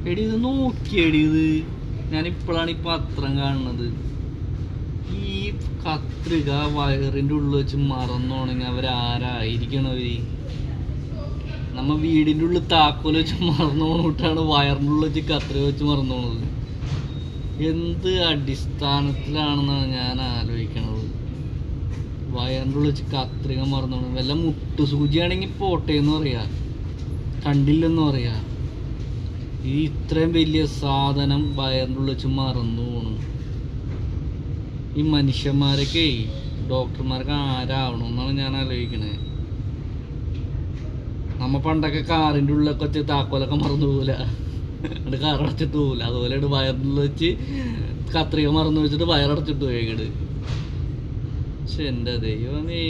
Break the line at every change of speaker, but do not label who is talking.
എടി ഇത് നോക്കിയടി ഇത് ഞാനിപ്പോഴാണ് ഈ പത്രം കാണുന്നത്. ഈ കത്രിക വയറിൻ്റെ ഉള്ളിൽ വെച്ച് മറന്നോണെങ്കിൽ അവരാരായിരിക്കണവര്? നമ്മ വീടിൻ്റെ ഉള്ളിൽ താക്കോല് വെച്ച് മറന്നോണിട്ടാണ് വയറിൻ്റെ ഉള്ളിൽ വെച്ച് കത്രിക വെച്ച് മറന്നോണത്. എന്ത് അടിസ്ഥാനത്തിലാണെന്നാണ് ഞാൻ ആലോചിക്കണത്. വയറിൻ്റെ ഉള്ളിൽ വെച്ച് കത്രിക മറന്നോണം. വല്ല മുട്ടുസൂചിയാണെങ്കിൽ പോട്ടേന്ന് പറയാ, കണ്ടില്ലെന്ന് പറയാ. ഈ ഇത്രയും വലിയ സാധനം വയറിൻ്റെ ഉള്ളിൽ വെച്ച് മറന്നു പോണു. ഈ മനുഷ്യന്മാരൊക്കെ ഡോക്ടർമാർക്ക് ആരാവണമെന്നാണ് ഞാൻ ആലോചിക്കണേ. നമ്മ പണ്ടൊക്കെ കാറിൻ്റെ ഉള്ളിലൊക്കെ വെച്ച് താക്കോലൊക്കെ മറന്നു പോകില്ല, എന്നിട്ട് കാറടച്ചിട്ട് പോകില്ല. അതുപോലെ വയറിനുള്ളിൽ വെച്ച് കത്രിക മറന്നു വെച്ചിട്ട് വയറടച്ചിട്ട് പോയേക്കട്. പക്ഷെ എൻ്റെ ദൈവമേ.